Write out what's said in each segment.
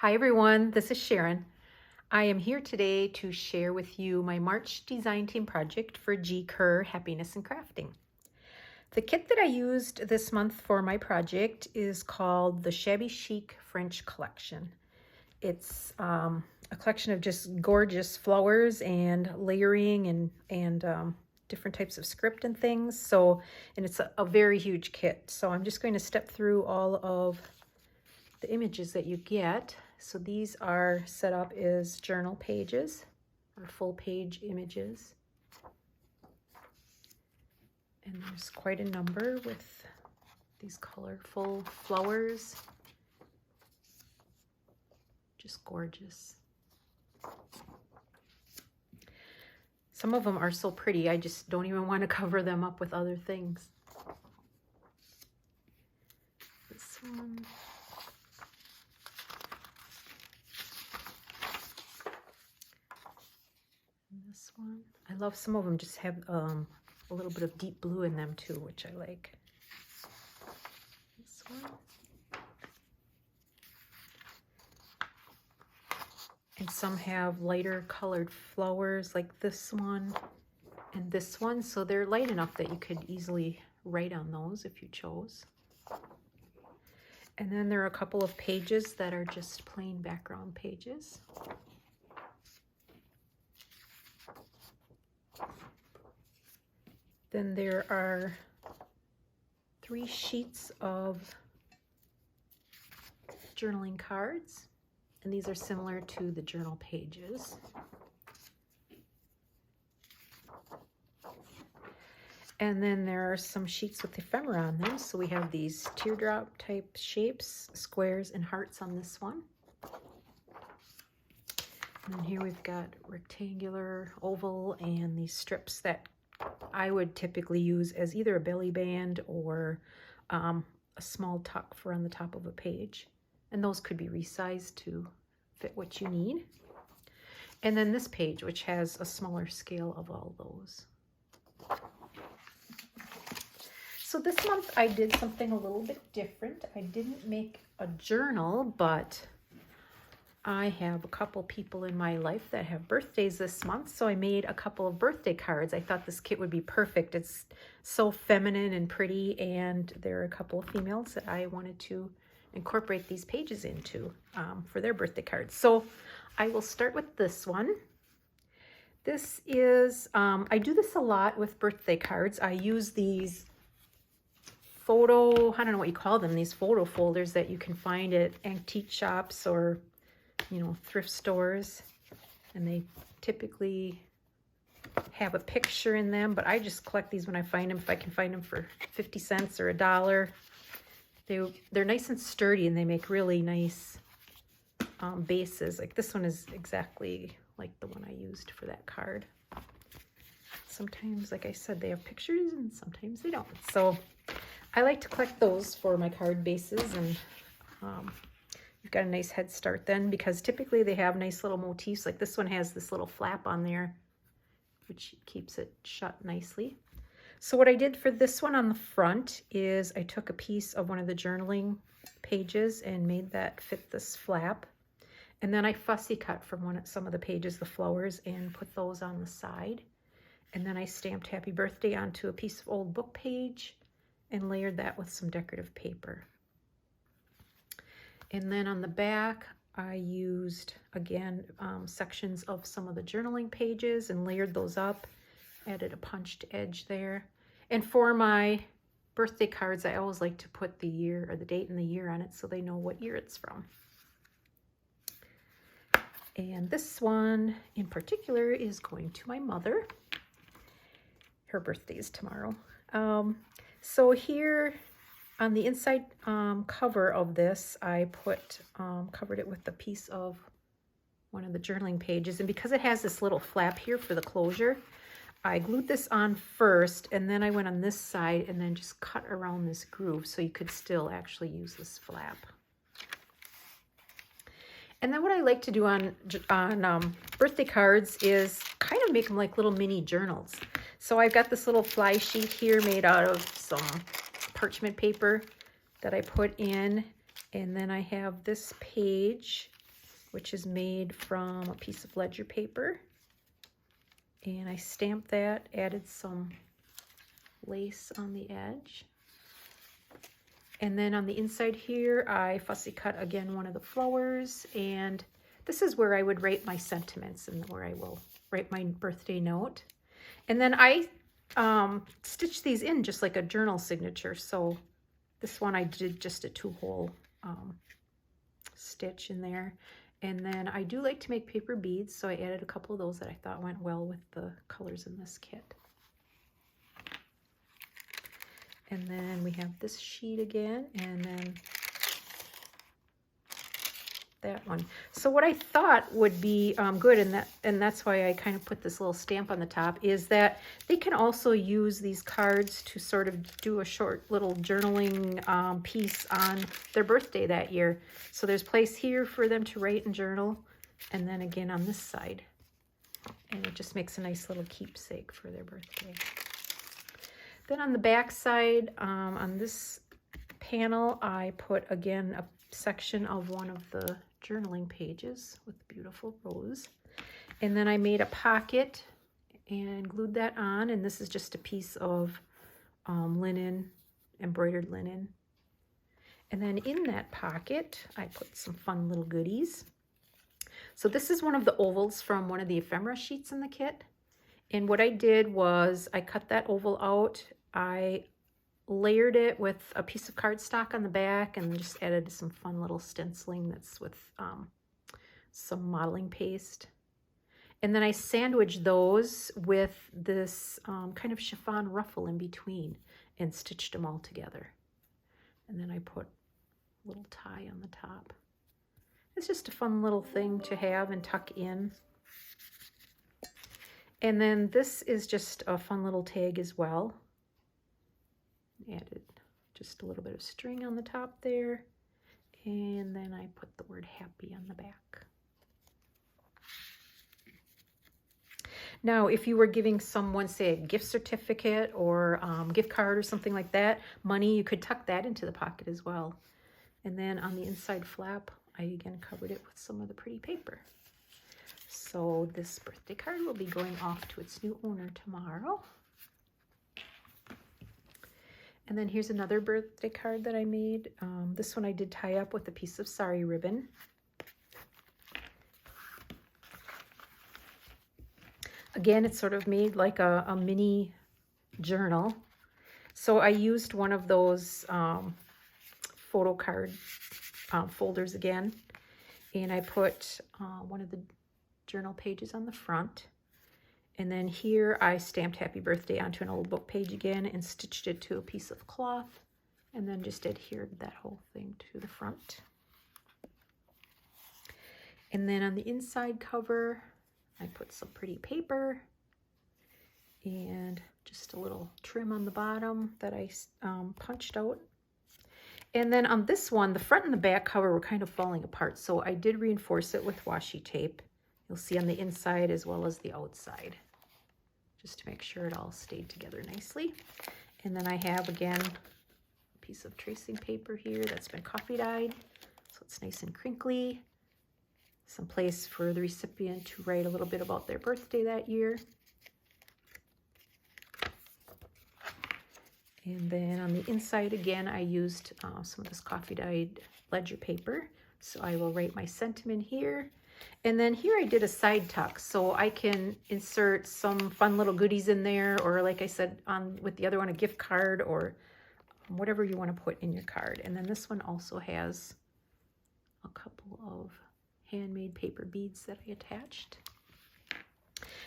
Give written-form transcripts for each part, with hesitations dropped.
Hi everyone, this is Sharon. I am here today to share with you my March design team project for Gi Kerr Happiness and Crafting. The kit that I used this month for my project is called the Shabby Chic French Collection. It's a collection of just gorgeous flowers and layering and different types of script and things. And it's a very huge kit. So I'm just going to step through all of the images that you get. So these are set up as journal pages or full page images. And there's quite a number with these colorful flowers. Just gorgeous. Some of them are so pretty, I just don't even want to cover them up with other things. This one. This one. I love some of them just have a little bit of deep blue in them too, which I like. This one. And some have lighter colored flowers like this one and this one. So they're light enough that you could easily write on those if you chose. And then there are a couple of pages that are just plain background pages. Then there are 3 sheets of journaling cards, and these are similar to the journal pages. And then there are some sheets with ephemera on them. So we have these teardrop type shapes, squares and hearts on this one. And then here we've got rectangular, oval, and these strips that I would typically use as either a belly band or a small tuck for on the top of a page. And those could be resized to fit what you need. And then this page, which has a smaller scale of all those. So this month I did something a little bit different. I didn't make a journal, but I have a couple people in my life that have birthdays this month, so I made a couple of birthday cards. I thought this kit would be perfect. It's so feminine and pretty, and there are a couple of females that I wanted to incorporate these pages into for their birthday cards. So I will start with this one. This is, I do this a lot with birthday cards. I use these photo, I don't know what you call them, these photo folders that you can find at antique shops or thrift stores, and they typically have a picture in them, but I just collect these when I find them. If I can find them for 50 cents or $1, they're nice and sturdy, and they make really nice bases. Like this one is exactly like the one I used for that card. Sometimes, like I said, they have pictures and sometimes they don't. So I like to collect those for my card bases, and you've got a nice head start then, because typically they have nice little motifs. Like this one has this little flap on there, which keeps it shut nicely. So what I did for this one on the front is I took a piece of one of the journaling pages and made that fit this flap. And then I fussy cut from some of the pages, the flowers, and put those on the side. And then I stamped Happy Birthday onto a piece of old book page and layered that with some decorative paper. And then on the back, I used, again, sections of some of the journaling pages and layered those up, added a punched edge there. And for my birthday cards, I always like to put the year or the date and the year on it so they know what year it's from. And this one in particular is going to my mother. Her birthday is tomorrow. So here on the inside cover of this, I covered it with a piece of one of the journaling pages. And because it has this little flap here for the closure, I glued this on first, and then I went on this side and then just cut around this groove so you could still actually use this flap. And then what I like to do on birthday cards is kind of make them like little mini journals. So I've got this little fly sheet here made out of some parchment paper that I put in, and then I have this page which is made from a piece of ledger paper. And I stamped that, added some lace on the edge. And then on the inside here, I fussy cut again one of the flowers, and this is where I would write my sentiments and where I will write my birthday note. And then I stitched these in just like a journal signature. So this one I did just a 2-hole stitch in there. And then I do like to make paper beads, so I added a couple of those that I thought went well with the colors in this kit. And then we have this sheet again, and then that one. So what I thought would be good, and that's why I kind of put this little stamp on the top, is that they can also use these cards to sort of do a short little journaling piece on their birthday that year. So there's place here for them to write and journal, and then again on this side. And it just makes a nice little keepsake for their birthday. Then on the back side, on this panel, I put again a section of one of the journaling pages with the beautiful rose. And then I made a pocket and glued that on, and this is just a piece of linen, embroidered linen. And then in that pocket, I put some fun little goodies. So this is one of the ovals from one of the ephemera sheets in the kit. And what I did was I cut that oval out. I layered it with a piece of cardstock on the back and just added some fun little stenciling that's with some modeling paste. And then I sandwiched those with this kind of chiffon ruffle in between and stitched them all together. And then I put a little tie on the top. It's just a fun little thing to have and tuck in. And then this is just a fun little tag as well. Added just a little bit of string on the top there, and then I put the word happy on the back. Now, if you were giving someone, say, a gift certificate or gift card or something like that, money, you could tuck that into the pocket as well. And then on the inside flap, I again covered it with some of the pretty paper. So this birthday card will be going off to its new owner tomorrow. And then here's another birthday card that I made. This one I did tie up with a piece of sari ribbon. Again, it's sort of made like a mini journal. So I used one of those photo card folders again. And I put one of the journal pages on the front. And then here I stamped happy birthday onto an old book page again and stitched it to a piece of cloth, and then just adhered that whole thing to the front. And then on the inside cover, I put some pretty paper and just a little trim on the bottom that I punched out. And then on this one, the front and the back cover were kind of falling apart, so I did reinforce it with washi tape. You'll see on the inside as well as the outside, just to make sure it all stayed together nicely. And then I have, again, a piece of tracing paper here that's been coffee dyed, so it's nice and crinkly. Some place for the recipient to write a little bit about their birthday that year. And then on the inside, again, I used some of this coffee dyed ledger paper. So I will write my sentiment here. And then here I did a side tuck, so I can insert some fun little goodies in there, or like I said with the other one, a gift card or whatever you want to put in your card. And then this one also has a couple of handmade paper beads that I attached.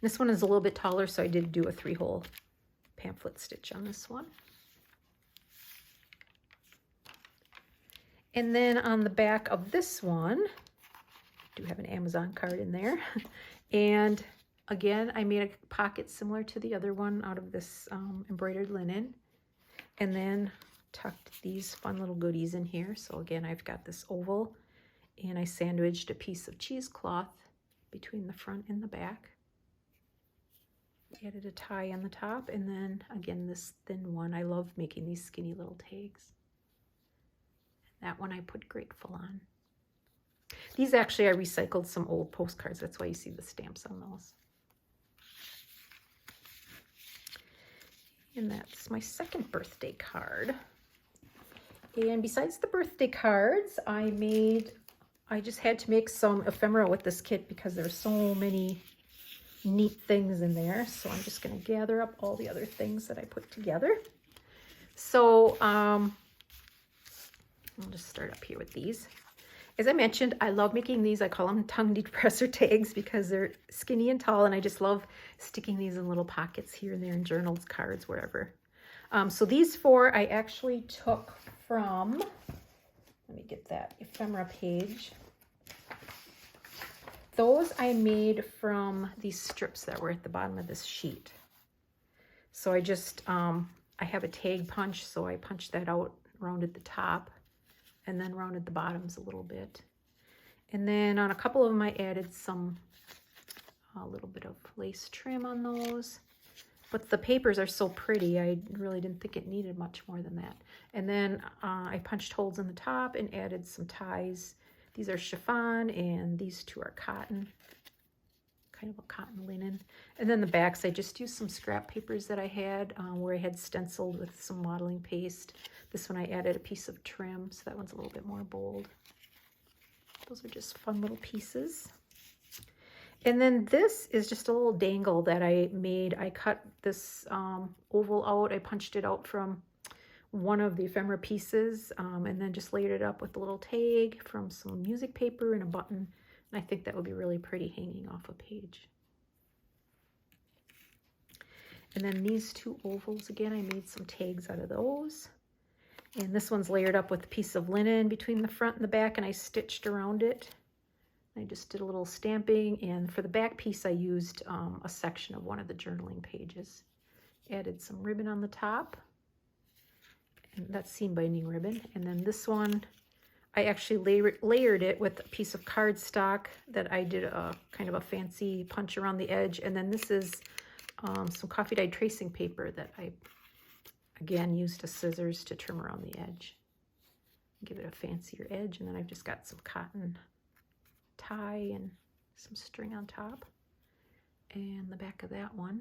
This one is a little bit taller, so I did do a 3-hole pamphlet stitch on this one. And then on the back of this one, I do have an Amazon card in there. And again, I made a pocket similar to the other one out of this embroidered linen. And then tucked these fun little goodies in here. So again, I've got this oval, and I sandwiched a piece of cheesecloth between the front and the back. Added a tie on the top, and then again this thin one. I love making these skinny little tags. That one I put grateful on. These actually, I recycled some old postcards. That's why you see the stamps on those. And that's my second birthday card. And besides the birthday cards, I just had to make some ephemera with this kit because there's so many neat things in there. So I'm just going to gather up all the other things that I put together. So I'll just start up here with these. As I mentioned, I love making these. I call them tongue depressor tags because they're skinny and tall, and I just love sticking these in little pockets here and there in journals, cards, wherever. So these four I actually took from, let me get that ephemera page. Those I made from these strips that were at the bottom of this sheet. So I just, I have a tag punch, so I punched that out, rounded the top, and then rounded the bottoms a little bit. And then on a couple of them, I added a little bit of lace trim on those. But the papers are so pretty, I really didn't think it needed much more than that. And then I punched holes in the top and added some ties. These are chiffon, and these two are cotton, kind of a cotton linen. And then the backs, I just used some scrap papers that I had where I had stenciled with some modeling paste. This one I added a piece of trim, so that one's a little bit more bold. Those are just fun little pieces. And then this is just a little dangle that I made. I cut this oval out. I punched it out from one of the ephemera pieces and then just layered it up with a little tag from some music paper and a button. And I think that would be really pretty hanging off a page. And then these two ovals, again, I made some tags out of those. And this one's layered up with a piece of linen between the front and the back, and I stitched around it. I just did a little stamping, and for the back piece I used a section of one of the journaling pages. Added some ribbon on the top, and that's seam binding ribbon. And then this one, I actually layered it with a piece of cardstock that I did a kind of a fancy punch around the edge. And then this is some coffee dyed tracing paper that I, again, used a scissors to trim around the edge. Give it a fancier edge, and then I've just got some cotton tie and some string on top. And the back of that one,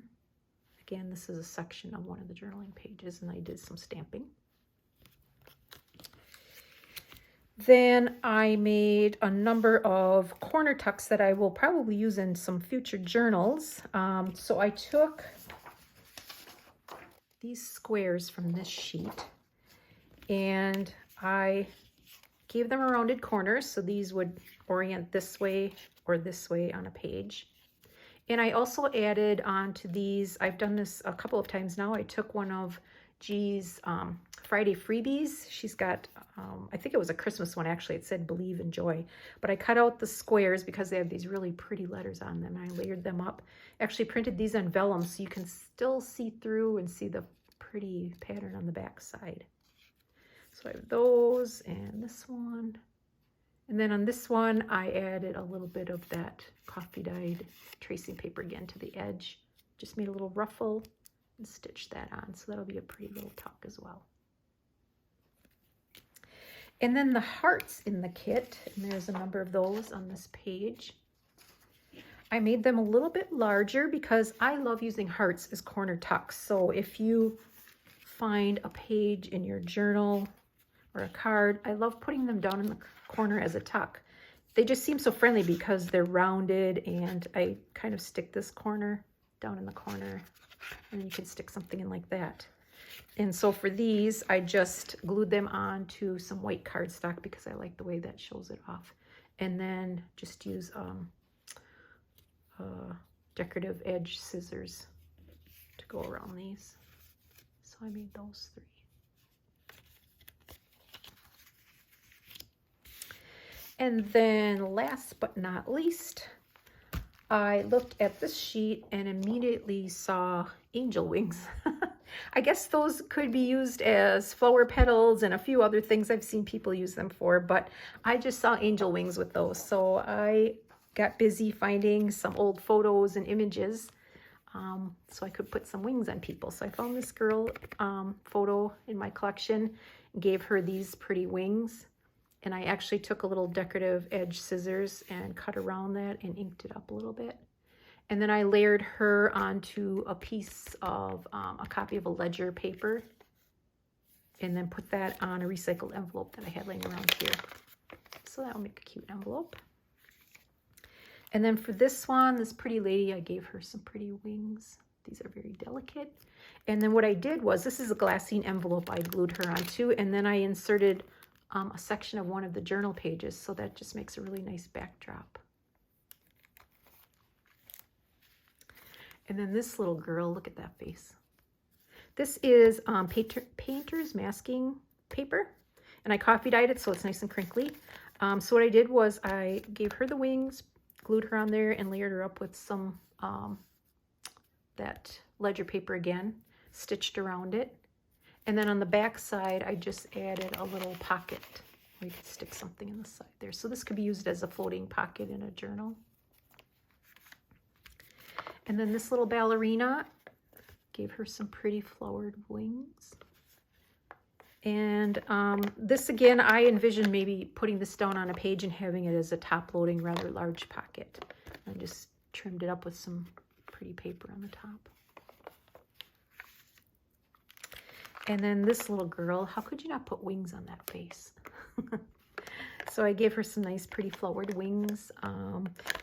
again, this is a section of one of the journaling pages, and I did some stamping. Then I made a number of corner tucks that I will probably use in some future journals. So I took these squares from this sheet and I gave them a rounded corner, so these would orient this way or this way on a page. And I also added onto these, I've done this a couple of times now, I took one of Gi's Friday freebies. She's got, I think it was a Christmas one actually, it said Believe in Joy. But I cut out the squares because they have these really pretty letters on them. I layered them up. Actually printed these on vellum so you can still see through and see the pretty pattern on the back side. So I have those and this one. And then on this one, I added a little bit of that coffee dyed tracing paper again to the edge. Just made a little ruffle and stitched that on. So that'll be a pretty little tuck as well. And then the hearts in the kit, and there's a number of those on this page. I made them a little bit larger because I love using hearts as corner tucks. So if you find a page in your journal or a card, I love putting them down in the corner as a tuck. They just seem so friendly because they're rounded, and I kind of stick this corner down in the corner, and you can stick something in like that. And so for these, I just glued them on to some white cardstock because I like the way that shows it off. And then just use decorative edge scissors to go around these. So I made those three. And then last but not least, I looked at this sheet and immediately saw angel wings. I guess those could be used as flower petals and a few other things I've seen people use them for, but I just saw angel wings with those. So I got busy finding some old photos and images so I could put some wings on people. So I found this girl photo in my collection and gave her these pretty wings. And I actually took a little decorative edge scissors and cut around that and inked it up a little bit. And then I layered her onto a piece of a copy of a ledger paper, and then put that on a recycled envelope that I had laying around here. So that will make a cute envelope. And then for this one, this pretty lady, I gave her some pretty wings. These are very delicate. And then what I did was, this is a glassine envelope I glued her onto, and then I inserted a section of one of the journal pages, so that just makes a really nice backdrop. And then this little girl, look at that face. This is painter's masking paper, and I coffee dyed it so it's nice and crinkly. So what I did was I gave her the wings, glued her on there, and layered her up with some that ledger paper again, stitched around it. And then on the back side, I just added a little pocket where you could stick something in the side there. So this could be used as a floating pocket in a journal. And then this little ballerina, gave her some pretty flowered wings. And this again, I envisioned maybe putting this down on a page and having it as a top-loading, rather large pocket. I just trimmed it up with some pretty paper on the top. And then this little girl, how could you not put wings on that face? So I gave her some nice pretty flowered wings.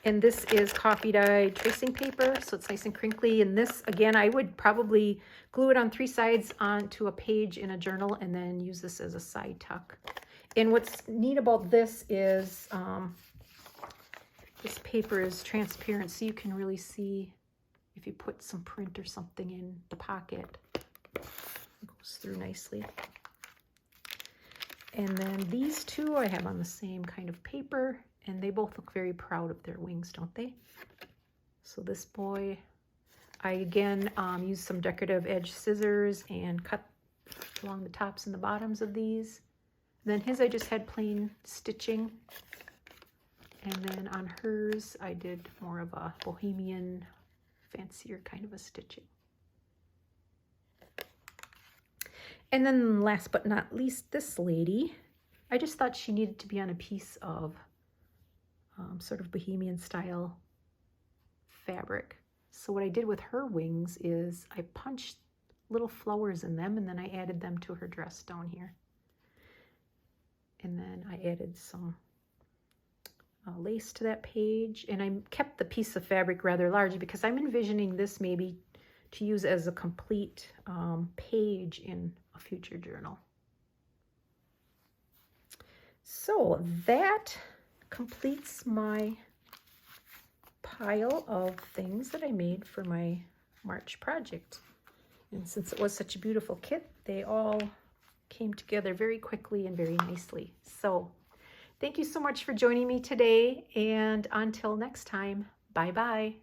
And this is coffee dyed tracing paper, so it's nice and crinkly. And this, again, I would probably glue it on 3 sides onto a page in a journal and then use this as a side tuck. And what's neat about this is this paper is transparent, so you can really see if you put some print or something in the pocket. It goes through nicely. And then these two I have on the same kind of paper, and they both look very proud of their wings, don't they? So this boy, I again used some decorative edge scissors and cut along the tops and the bottoms of these. Then his, I just had plain stitching. And then on hers, I did more of a bohemian, fancier kind of a stitching. And then last but not least, this lady, I just thought she needed to be on a piece of sort of bohemian style fabric. So what I did with her wings is I punched little flowers in them, and then I added them to her dress down here. And then I added some lace to that page, and I kept the piece of fabric rather large because I'm envisioning this maybe to use as a complete page in a future journal. So that completes my pile of things that I made for my March project. And since it was such a beautiful kit, they all came together very quickly and very nicely. So thank you so much for joining me today, and until next time, bye-bye.